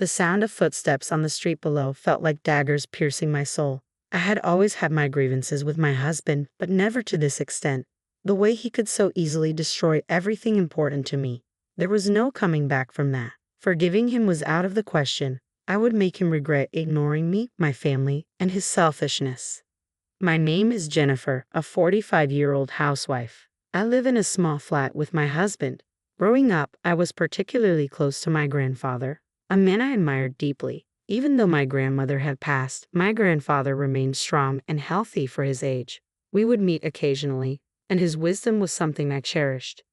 The sound of footsteps on the street below felt like daggers piercing my soul. I had always had my grievances with my husband, but never to this extent. The way he could so easily destroy everything important to me. There was no coming back from that. Forgiving him was out of the question. I would make him regret ignoring me, my family, and his selfishness. My name is Jennifer, a 45-year-old housewife. I live in a small flat with my husband. Growing up, I was particularly close to my grandfather, a man I admired deeply. Even though my grandmother had passed, my grandfather remained strong and healthy for his age. We would meet occasionally, and his wisdom was something I cherished.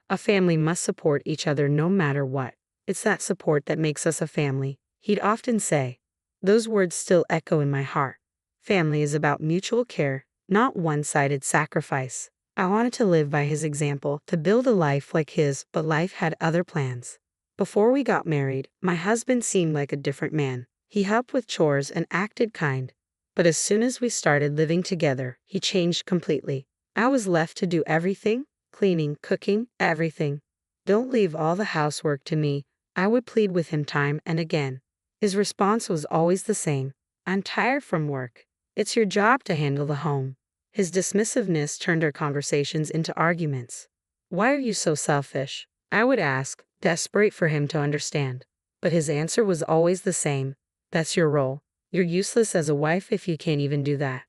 A family must support each other no matter what. It's that support that makes us a family, he'd often say. Those words still echo in my heart. Family is about mutual care, not one-sided sacrifice. I wanted to live by his example, to build a life like his, but life had other plans. Before we got married, my husband seemed like a different man. He helped with chores and acted kind. But as soon as we started living together, he changed completely. I was left to do everything, cleaning, cooking, everything. Don't leave all the housework to me, I would plead with him time and again. His response was always the same. I'm tired from work. It's your job to handle the home. His dismissiveness turned our conversations into arguments. Why are you so selfish? I would ask, desperate for him to understand. But his answer was always the same. That's your role. You're useless as a wife if you can't even do that.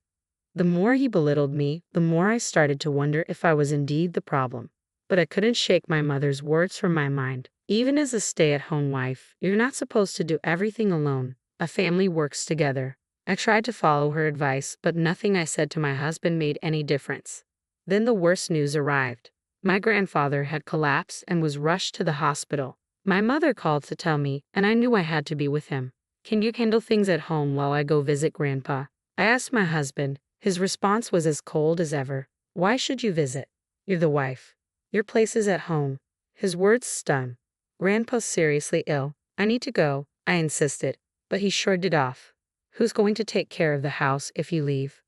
The more he belittled me, the more I started to wonder if I was indeed the problem. But I couldn't shake my mother's words from my mind. Even as a stay-at-home wife, you're not supposed to do everything alone. A family works together. I tried to follow her advice, but nothing I said to my husband made any difference. Then the worst news arrived. My grandfather had collapsed and was rushed to the hospital. My mother called to tell me, and I knew I had to be with him. Can you handle things at home while I go visit Grandpa? I asked my husband. His response was as cold as ever. Why should you visit? You're the wife. Your place is at home. His words stung. Grandpa's seriously ill. I need to go, I insisted, but he shrugged it off. Who's going to take care of the house if you leave?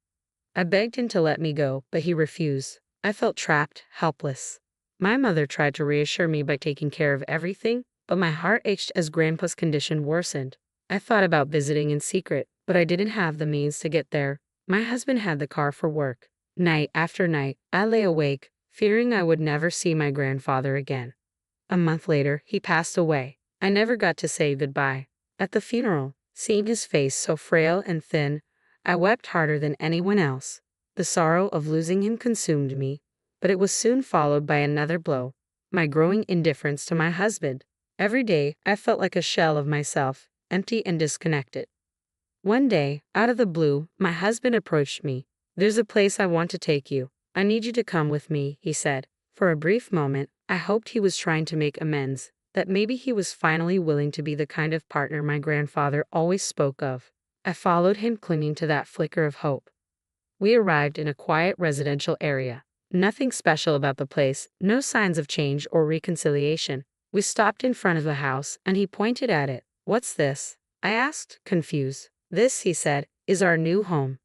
I begged him to let me go, but he refused. I felt trapped, helpless. My mother tried to reassure me by taking care of everything, but my heart ached as Grandpa's condition worsened. I thought about visiting in secret, but I didn't have the means to get there. My husband had the car for work. Night after night, I lay awake, fearing I would never see my grandfather again. A month later, he passed away. I never got to say goodbye. At the funeral, seeing his face so frail and thin, I wept harder than anyone else. The sorrow of losing him consumed me, but it was soon followed by another blow, my growing indifference to my husband. Every day, I felt like a shell of myself, empty and disconnected. One day, out of the blue, my husband approached me. There's a place I want to take you. I need you to come with me, he said. For a brief moment, I hoped he was trying to make amends, that maybe he was finally willing to be the kind of partner my grandfather always spoke of. I followed him, clinging to that flicker of hope. We arrived in a quiet residential area. Nothing special about the place, no signs of change or reconciliation. We stopped in front of the house, and he pointed at it. What's this? I asked, confused. This, he said, is our new home.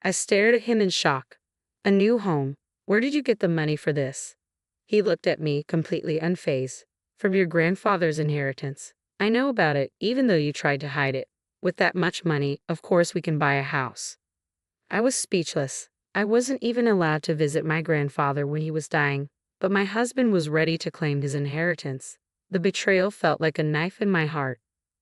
I stared at him in shock. A new home? Where did you get the money for this? He looked at me, completely unfazed. From your grandfather's inheritance. I know about it, even though you tried to hide it. With that much money, of course we can buy a house. I was speechless. I wasn't even allowed to visit my grandfather when he was dying, but my husband was ready to claim his inheritance. The betrayal felt like a knife in my heart.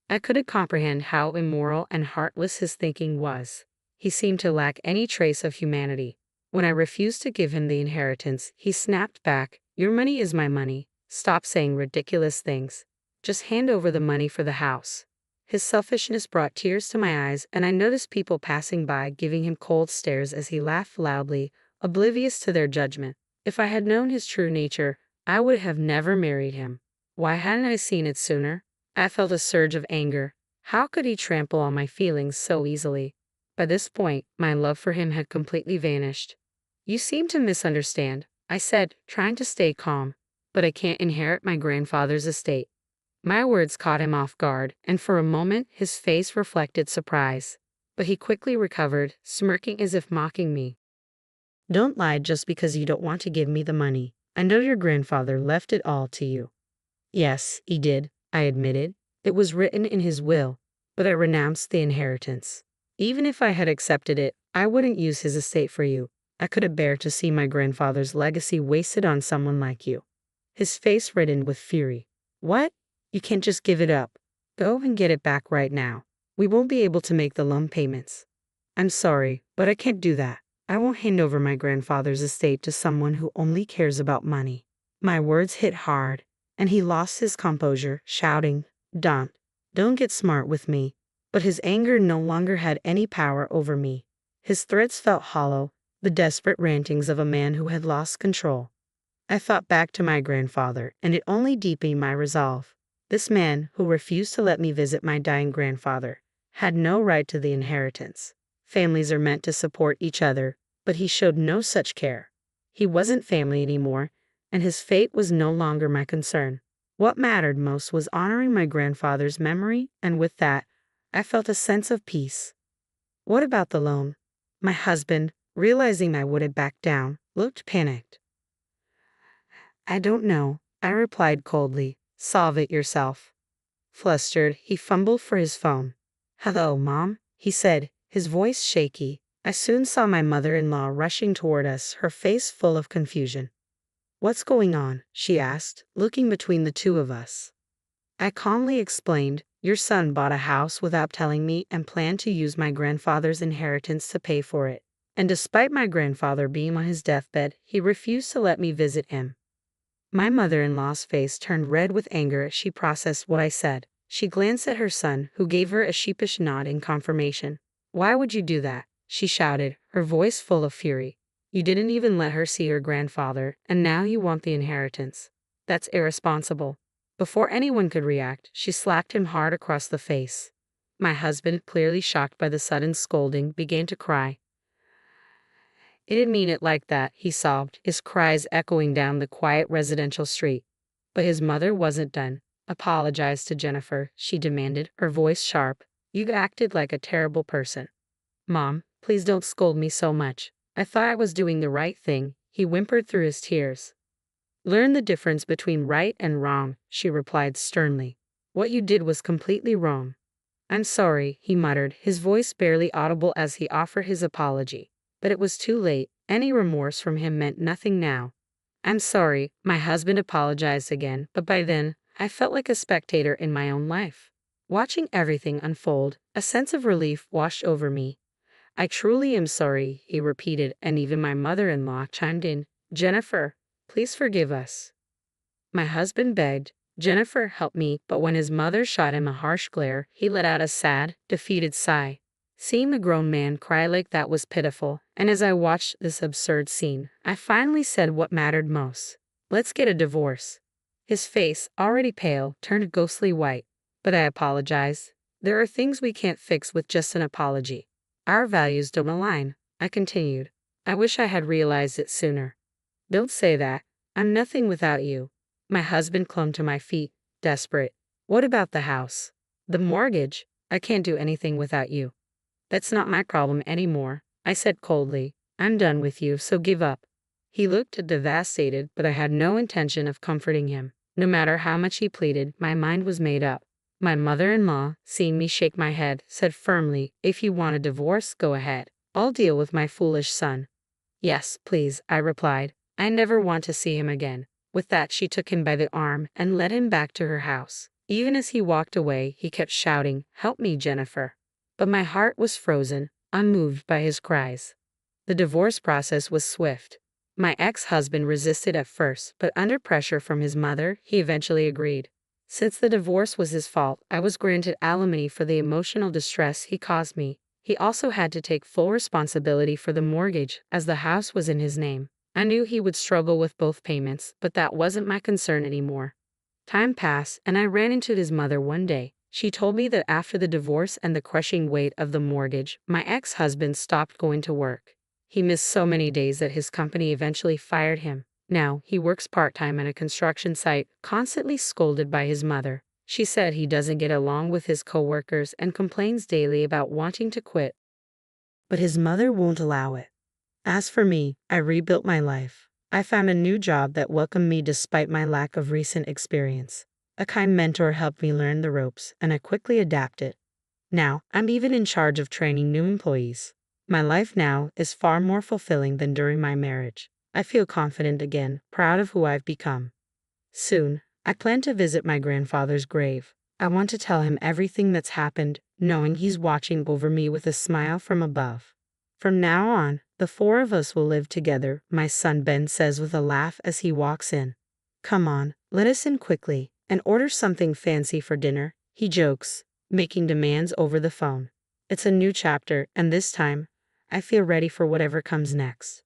I couldn't comprehend how immoral and heartless his thinking was. He seemed to lack any trace of humanity. When I refused to give him the inheritance, he snapped back, "Your money is my money. Stop saying ridiculous things. Just hand over the money for the house." His selfishness brought tears to my eyes, and I noticed people passing by giving him cold stares as he laughed loudly, oblivious to their judgment. If I had known his true nature, I would have never married him. Why hadn't I seen it sooner? I felt a surge of anger. How could he trample on my feelings so easily? By this point, my love for him had completely vanished. You seem to misunderstand, I said, trying to stay calm. But I can't inherit my grandfather's estate. My words caught him off guard, and for a moment his face reflected surprise. But he quickly recovered, smirking as if mocking me. Don't lie just because you don't want to give me the money. I know your grandfather left it all to you. Yes, he did, I admitted. It was written in his will, but I renounced the inheritance. Even if I had accepted it, I wouldn't use his estate for you. I couldn't bear to see my grandfather's legacy wasted on someone like you. His face reddened with fury. What? You can't just give it up. Go and get it back right now. We won't be able to make the loan payments. I'm sorry, but I can't do that. I won't hand over my grandfather's estate to someone who only cares about money. My words hit hard, and he lost his composure, shouting, Don't get smart with me. But his anger no longer had any power over me. His threats felt hollow, the desperate rantings of a man who had lost control. I thought back to my grandfather, and it only deepened my resolve. This man, who refused to let me visit my dying grandfather, had no right to the inheritance. Families are meant to support each other, but he showed no such care. He wasn't family anymore, and his fate was no longer my concern. What mattered most was honoring my grandfather's memory, and with that, I felt a sense of peace. What about the loan? My husband, realizing I wouldn't back down, looked panicked. I don't know, I replied coldly. Solve it yourself. Flustered, he fumbled for his phone. Hello, Mom, he said, his voice shaky. I soon saw my mother-in-law rushing toward us, her face full of confusion. What's going on? She asked, looking between the two of us. I calmly explained, your son bought a house without telling me and planned to use my grandfather's inheritance to pay for it. And despite my grandfather being on his deathbed, he refused to let me visit him. My mother-in-law's face turned red with anger as she processed what I said. She glanced at her son, who gave her a sheepish nod in confirmation. Why would you do that? She shouted, her voice full of fury. You didn't even let her see her grandfather, and now you want the inheritance. That's irresponsible. Before anyone could react, she slapped him hard across the face. My husband, clearly shocked by the sudden scolding, began to cry. I didn't mean it like that, he sobbed, his cries echoing down the quiet residential street. But his mother wasn't done. Apologize to Jennifer, she demanded, her voice sharp. You acted like a terrible person. Mom, please don't scold me so much. I thought I was doing the right thing, he whimpered through his tears. Learn the difference between right and wrong, she replied sternly. What you did was completely wrong. I'm sorry, he muttered, his voice barely audible as he offered his apology. But it was too late. Any remorse from him meant nothing now. I'm sorry, my husband apologized again, but by then, I felt like a spectator in my own life. Watching everything unfold, a sense of relief washed over me. I truly am sorry, he repeated, and even my mother-in-law chimed in. Jennifer, please forgive us. My husband begged. Jennifer, help me, but when his mother shot him a harsh glare, he let out a sad, defeated sigh. Seeing the grown man cry like that was pitiful, and as I watched this absurd scene, I finally said what mattered most. Let's get a divorce. His face, already pale, turned ghostly white. But I apologized. There are things we can't fix with just an apology. Our values don't align, I continued. I wish I had realized it sooner. Don't say that. I'm nothing without you. My husband clung to my feet, desperate. What about the house? The mortgage? I can't do anything without you. That's not my problem anymore, I said coldly. I'm done with you, so give up. He looked devastated, but I had no intention of comforting him. No matter how much he pleaded, my mind was made up. My mother-in-law, seeing me shake my head, said firmly, if you want a divorce, go ahead. I'll deal with my foolish son. Yes, please, I replied. I never want to see him again. With that, she took him by the arm and led him back to her house. Even as he walked away, he kept shouting, Help me, Jennifer. But my heart was frozen, unmoved by his cries. The divorce process was swift. My ex-husband resisted at first, but under pressure from his mother, he eventually agreed. Since the divorce was his fault, I was granted alimony for the emotional distress he caused me. He also had to take full responsibility for the mortgage, as the house was in his name. I knew he would struggle with both payments, but that wasn't my concern anymore. Time passed, and I ran into his mother one day. She told me that after the divorce and the crushing weight of the mortgage, my ex-husband stopped going to work. He missed so many days that his company eventually fired him. Now, he works part-time at a construction site, constantly scolded by his mother. She said he doesn't get along with his coworkers and complains daily about wanting to quit. But his mother won't allow it. As for me, I rebuilt my life. I found a new job that welcomed me despite my lack of recent experience. A kind mentor helped me learn the ropes, and I quickly adapted. Now, I'm even in charge of training new employees. My life now is far more fulfilling than during my marriage. I feel confident again, proud of who I've become. Soon, I plan to visit my grandfather's grave. I want to tell him everything that's happened, knowing he's watching over me with a smile from above. From now on, the four of us will live together, my son Ben says with a laugh as he walks in. Come on, let us in quickly and order something fancy for dinner, he jokes, making demands over the phone. It's a new chapter, and this time, I feel ready for whatever comes next.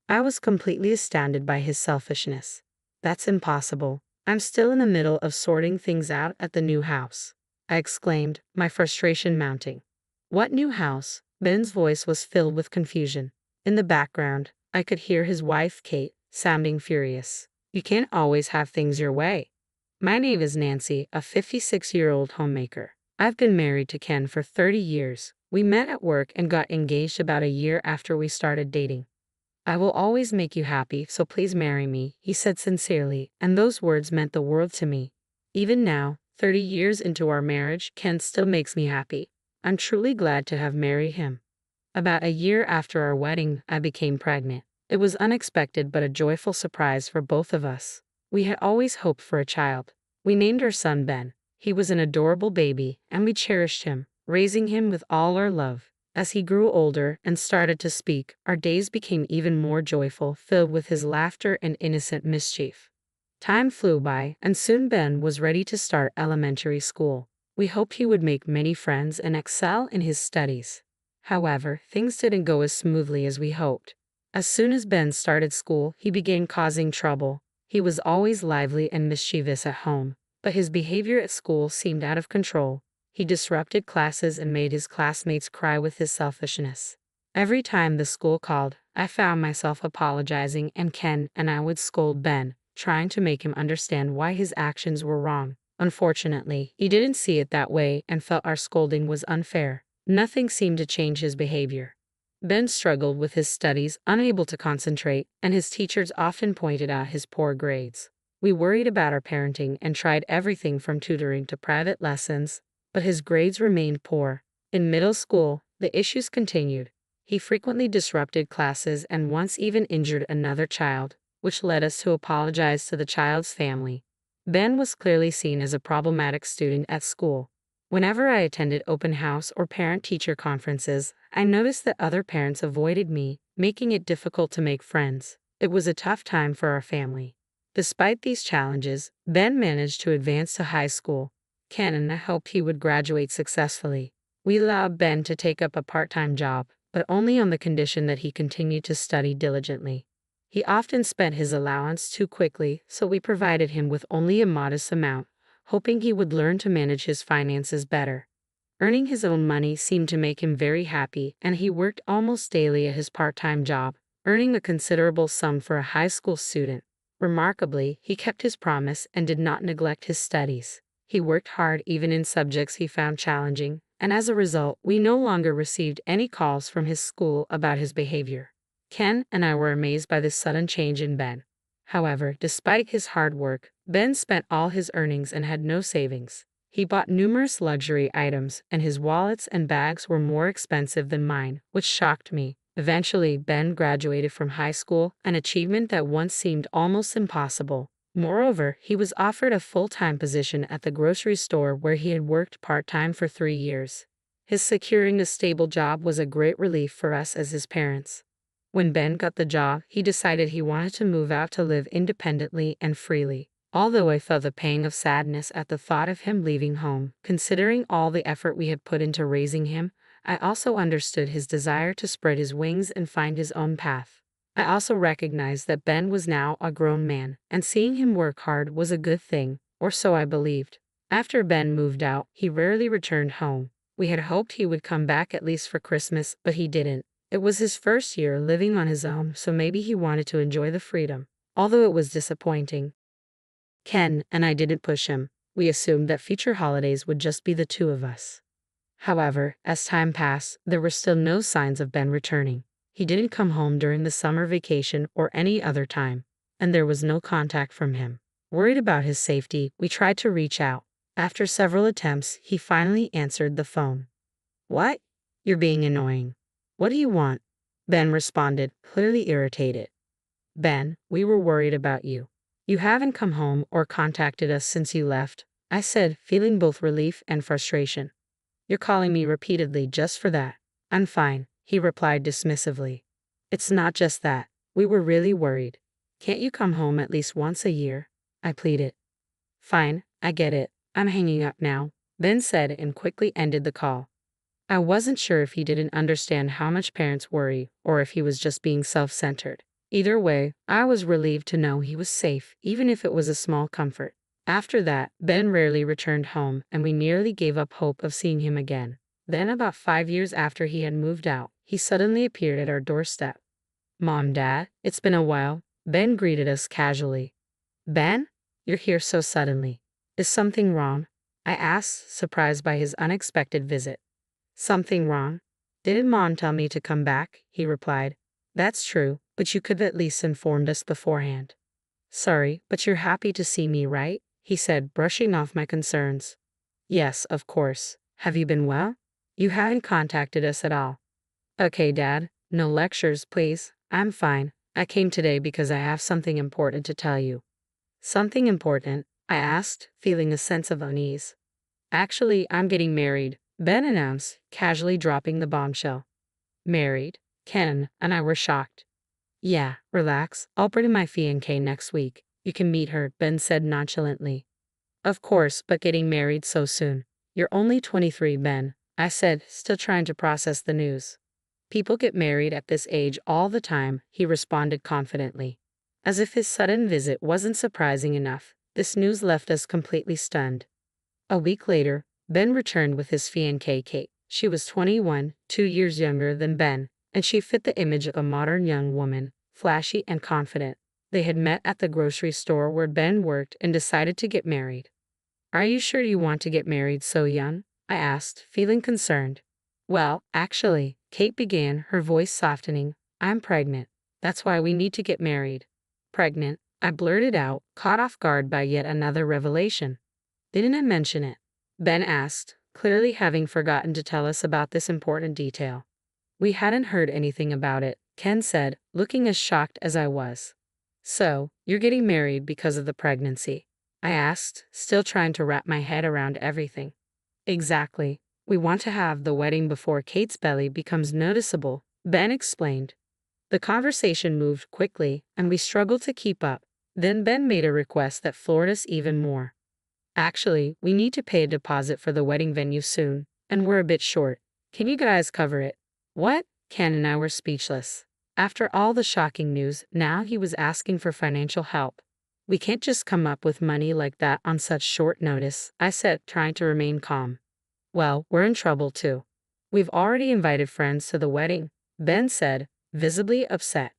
I was completely astounded by his selfishness. That's impossible. I'm still in the middle of sorting things out at the new house, I exclaimed, my frustration mounting. What new house? Ben's voice was filled with confusion. In the background, I could hear his wife, Kate, sounding furious. You can't always have things your way. My name is Nancy, a 56-year-old homemaker. I've been married to Ken for 30 years. We met at work and got engaged about a year after we started dating. I will always make you happy, so please marry me, he said sincerely, and those words meant the world to me. Even now, 30 years into our marriage, Ken still makes me happy. I'm truly glad to have married him. About a year after our wedding, I became pregnant. It was unexpected but a joyful surprise for both of us. We had always hoped for a child. We named our son Ben. He was an adorable baby, and we cherished him, raising him with all our love. As he grew older and started to speak, our days became even more joyful, filled with his laughter and innocent mischief. Time flew by, and soon Ben was ready to start elementary school. We hoped he would make many friends and excel in his studies. However, things didn't go as smoothly as we hoped. As soon as Ben started school, he began causing trouble. He was always lively and mischievous at home, but his behavior at school seemed out of control. He disrupted classes and made his classmates cry with his selfishness. Every time the school called, I found myself apologizing, and Ken and I would scold Ben, trying to make him understand why his actions were wrong. Unfortunately, he didn't see it that way and felt our scolding was unfair. Nothing seemed to change his behavior. Ben struggled with his studies, unable to concentrate, and his teachers often pointed out his poor grades. We worried about our parenting and tried everything from tutoring to private lessons, but his grades remained poor. In middle school, the issues continued. He frequently disrupted classes and once even injured another child, which led us to apologize to the child's family. Ben was clearly seen as a problematic student at school. Whenever I attended open house or parent-teacher conferences, I noticed that other parents avoided me, making it difficult to make friends. It was a tough time for our family. Despite these challenges, Ben managed to advance to high school. Ken and I hoped he would graduate successfully. We allowed Ben to take up a part-time job, but only on the condition that he continued to study diligently. He often spent his allowance too quickly, so we provided him with only a modest amount, hoping he would learn to manage his finances better. Earning his own money seemed to make him very happy, and he worked almost daily at his part-time job, earning a considerable sum for a high school student. Remarkably, he kept his promise and did not neglect his studies. He worked hard even in subjects he found challenging, and as a result, we no longer received any calls from his school about his behavior. Ken and I were amazed by this sudden change in Ben. However, despite his hard work, Ben spent all his earnings and had no savings. He bought numerous luxury items, and his wallets and bags were more expensive than mine, which shocked me. Eventually, Ben graduated from high school, an achievement that once seemed almost impossible. Moreover, he was offered a full-time position at the grocery store where he had worked part-time for 3 years. His securing a stable job was a great relief for us as his parents. When Ben got the job, he decided he wanted to move out to live independently and freely. Although I felt a pang of sadness at the thought of him leaving home, considering all the effort we had put into raising him, I also understood his desire to spread his wings and find his own path. I also recognized that Ben was now a grown man, and seeing him work hard was a good thing, or so I believed. After Ben moved out, he rarely returned home. We had hoped he would come back at least for Christmas, but he didn't. It was his first year living on his own, so maybe he wanted to enjoy the freedom. Although it was disappointing, Ken and I didn't push him. We assumed that future holidays would just be the two of us. However, as time passed, there were still no signs of Ben returning. He didn't come home during the summer vacation or any other time, and there was no contact from him. Worried about his safety, we tried to reach out. After several attempts, he finally answered the phone. What? You're being annoying. What do you want? Ben responded, clearly irritated. Ben, we were worried about you. You haven't come home or contacted us since you left, I said, feeling both relief and frustration. You're calling me repeatedly just for that. I'm fine, he replied dismissively. It's not just that. We were really worried. Can't you come home at least once a year? I pleaded. Fine, I get it. I'm hanging up now, Ben said and quickly ended the call. I wasn't sure if he didn't understand how much parents worry or if he was just being self-centered. Either way, I was relieved to know he was safe, even if it was a small comfort. After that, Ben rarely returned home, and we nearly gave up hope of seeing him again. Then, about 5 years after he had moved out, he suddenly appeared at our doorstep. Mom, Dad, it's been a while. Ben greeted us casually. Ben? You're here so suddenly. Is something wrong? I asked, surprised by his unexpected visit. Something wrong? Didn't Mom tell me to come back? He replied. That's true, but you could have at least informed us beforehand. Sorry, but you're happy to see me, right? He said, brushing off my concerns. Yes, of course. Have you been well? You haven't contacted us at all. Okay, Dad. No lectures, please. I'm fine. I came today because I have something important to tell you. Something important? I asked, feeling a sense of unease. Actually, I'm getting married, Ben announced, casually dropping the bombshell. Married? Ken and I were shocked. Yeah, relax. I'll bring my fiancée next week. You can meet her, Ben said nonchalantly. Of course, but getting married so soon. You're only 23, Ben, I said, still trying to process the news. People get married at this age all the time, he responded confidently. As if his sudden visit wasn't surprising enough, this news left us completely stunned. A week later, Ben returned with his fiancée Kate. She was 21, 2 years younger than Ben, and she fit the image of a modern young woman, flashy and confident. They had met at the grocery store where Ben worked and decided to get married. Are you sure you want to get married so young? I asked, feeling concerned. Well, actually, Kate began, her voice softening, I'm pregnant. That's why we need to get married. Pregnant? I blurted out, caught off guard by yet another revelation. Didn't I mention it? Ben asked, clearly having forgotten to tell us about this important detail. We hadn't heard anything about it, Ken said, looking as shocked as I was. So, you're getting married because of the pregnancy? I asked, still trying to wrap my head around everything. Exactly. We want to have the wedding before Kate's belly becomes noticeable, Ben explained. The conversation moved quickly, and we struggled to keep up. Then Ben made a request that floored us even more. Actually, we need to pay a deposit for the wedding venue soon, and we're a bit short. Can you guys cover it? What? Ken and I were speechless. After all the shocking news, now he was asking for financial help. We can't just come up with money like that on such short notice, I said, trying to remain calm. Well, we're in trouble too. We've already invited friends to the wedding, Ben said, visibly upset.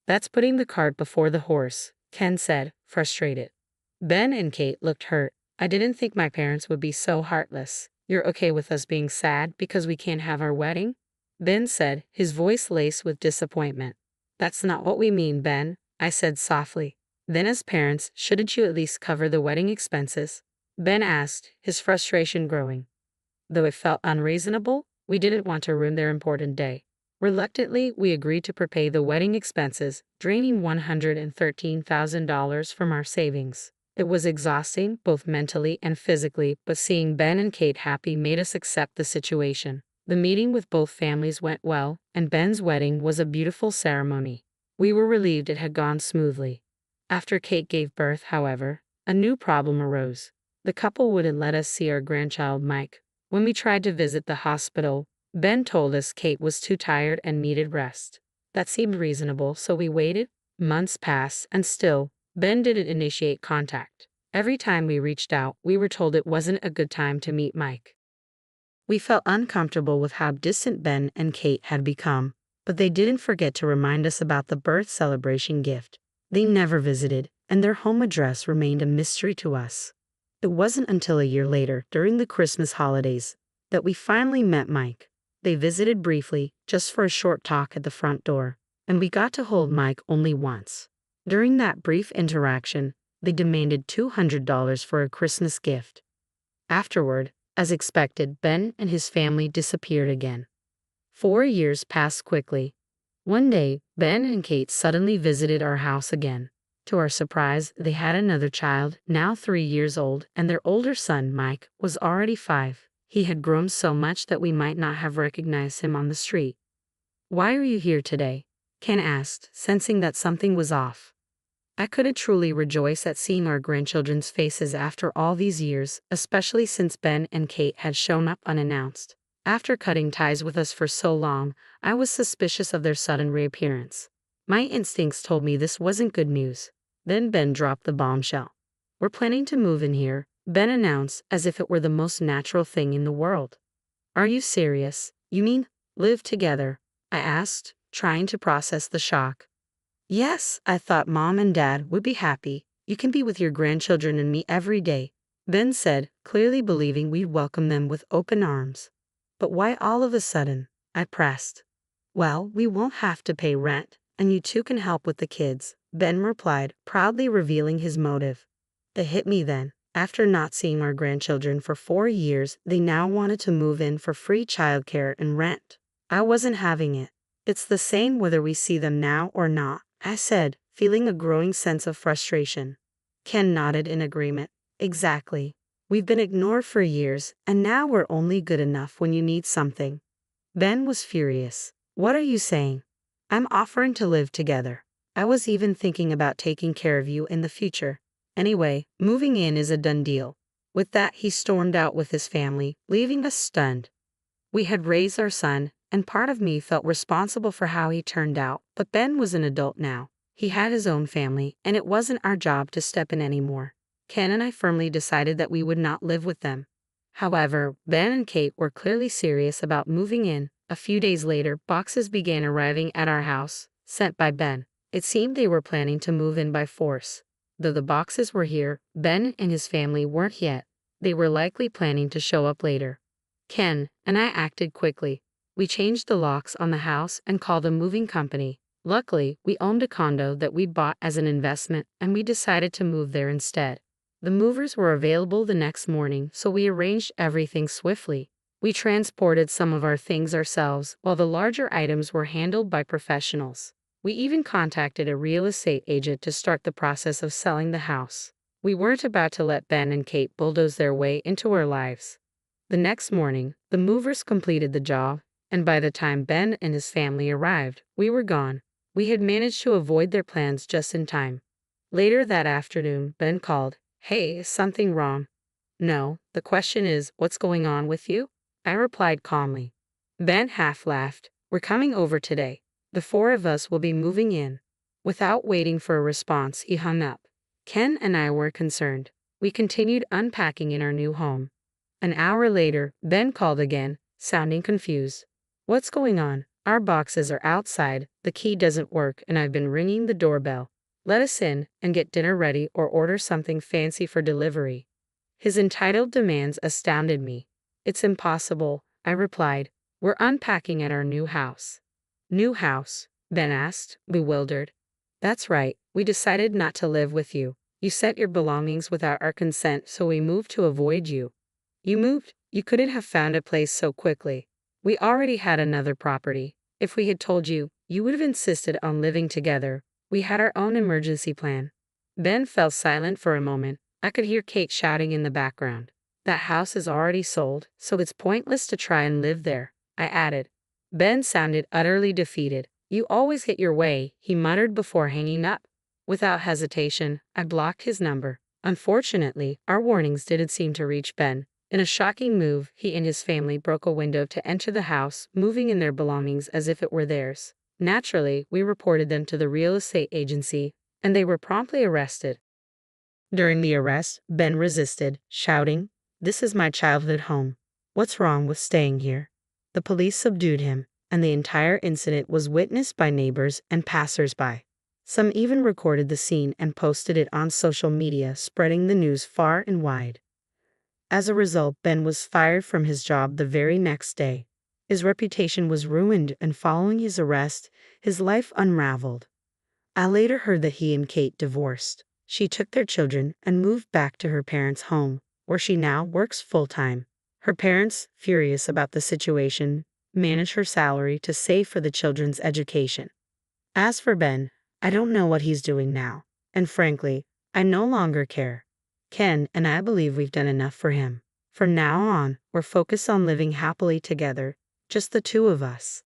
That's putting the cart before the horse, Ken said, frustrated. Ben and Kate looked hurt. I didn't think my parents would be so heartless. You're okay with us being sad because we can't have our wedding? Ben said, his voice laced with disappointment. That's not what we mean, Ben, I said softly. Then as parents, shouldn't you at least cover the wedding expenses? Ben asked, his frustration growing. Though it felt unreasonable, we didn't want to ruin their important day. Reluctantly, we agreed to prepay the wedding expenses, draining $113,000 from our savings. It was exhausting, both mentally and physically, but seeing Ben and Kate happy made us accept the situation. The meeting with both families went well, and Ben's wedding was a beautiful ceremony. We were relieved it had gone smoothly. After Kate gave birth, however, a new problem arose. The couple wouldn't let us see our grandchild Mike. When we tried to visit the hospital, Ben told us Kate was too tired and needed rest. That seemed reasonable, so we waited. Months passed, and still, Ben didn't initiate contact. Every time we reached out, we were told it wasn't a good time to meet Mike. We felt uncomfortable with how distant Ben and Kate had become, but they didn't forget to remind us about the birth celebration gift. They never visited, and their home address remained a mystery to us. It wasn't until a year later, during the Christmas holidays, that we finally met Mike. They visited briefly, just for a short talk at the front door, and we got to hold Mike only once. During that brief interaction, They demanded $200 for a Christmas gift. Afterward, as expected, Ben and his family disappeared again. 4 years passed quickly. One day, Ben and Kate suddenly visited our house again. To our surprise, they had another child, now 3 years old, and their older son, Mike, was already 5. He had grown so much that we might not have recognized him on the street. "Why are you here today?" Ken asked, sensing that something was off. I couldn't truly rejoice at seeing our grandchildren's faces after all these years, especially since Ben and Kate had shown up unannounced. After cutting ties with us for so long, I was suspicious of their sudden reappearance. My instincts told me this wasn't good news. Then Ben dropped the bombshell. "We're planning to move in here," Ben announced as if it were the most natural thing in the world. "Are you serious? You mean, live together?" I asked, trying to process the shock. "Yes, I thought Mom and Dad would be happy. You can be with your grandchildren and me every day," Ben said, clearly believing we'd welcome them with open arms. "But why all of a sudden?" I pressed. "Well, we won't have to pay rent, and you two can help with the kids," Ben replied, proudly revealing his motive. It hit me then. After not seeing our grandchildren for 4 years, they now wanted to move in for free childcare and rent. I wasn't having it. "It's the same whether we see them now or not," I said, feeling a growing sense of frustration. Ken nodded in agreement. "Exactly. We've been ignored for years, and now we're only good enough when you need something." Ben was furious. "What are you saying? I'm offering to live together. I was even thinking about taking care of you in the future. Anyway, moving in is a done deal." With that, he stormed out with his family, leaving us stunned. We had raised our son, and part of me felt responsible for how he turned out, but Ben was an adult now. He had his own family, and it wasn't our job to step in anymore. Ken and I firmly decided that we would not live with them. However, Ben and Kate were clearly serious about moving in. A few days later, boxes began arriving at our house, sent by Ben. It seemed they were planning to move in by force. Though the boxes were here, Ben and his family weren't yet. They were likely planning to show up later. Ken and I acted quickly. We changed the locks on the house and called a moving company. Luckily, we owned a condo that we'd bought as an investment, and we decided to move there instead. The movers were available the next morning, so we arranged everything swiftly. We transported some of our things ourselves, while the larger items were handled by professionals. We even contacted a real estate agent to start the process of selling the house. We weren't about to let Ben and Kate bulldoze their way into our lives. The next morning, the movers completed the job, and by the time Ben and his family arrived, we were gone. We had managed to avoid their plans just in time. Later that afternoon, Ben called. "Hey, is something wrong?" "No, the question is, what's going on with you?" I replied calmly. Ben half laughed. "We're coming over today. The 4 of us will be moving in." Without waiting for a response, he hung up. Ken and I were concerned. We continued unpacking in our new home. An hour later, Ben called again, sounding confused. "What's going on? Our boxes are outside, the key doesn't work, and I've been ringing the doorbell. Let us in and get dinner ready or order something fancy for delivery." His entitled demands astounded me. "It's impossible," I replied. "We're unpacking at our new house." "New house?" Ben asked, bewildered. "That's right. We decided not to live with you. You sent your belongings without our consent, so we moved to avoid you." "You moved? You couldn't have found a place so quickly. We already had another property. If we had told you, you would have insisted on living together. We had our own emergency plan." Ben fell silent for a moment. I could hear Kate shouting in the background. "That house is already sold, so it's pointless to try and live there," I added. Ben sounded utterly defeated. "You always get your way," he muttered before hanging up. Without hesitation, I blocked his number. Unfortunately, our warnings didn't seem to reach Ben. In a shocking move, he and his family broke a window to enter the house, moving in their belongings as if it were theirs. Naturally, we reported them to the real estate agency, and they were promptly arrested. During the arrest, Ben resisted, shouting, "This is my childhood home. What's wrong with staying here?" The police subdued him, and the entire incident was witnessed by neighbors and passers-by. Some even recorded the scene and posted it on social media, spreading the news far and wide. As a result, Ben was fired from his job the very next day. His reputation was ruined, and following his arrest, his life unraveled. I later heard that he and Kate divorced. She took their children and moved back to her parents' home, where she now works full-time. Her parents, furious about the situation, manage her salary to save for the children's education. As for Ben, I don't know what he's doing now, and frankly, I no longer care. Ken and I believe we've done enough for him. From now on, we're focused on living happily together, just the two of us.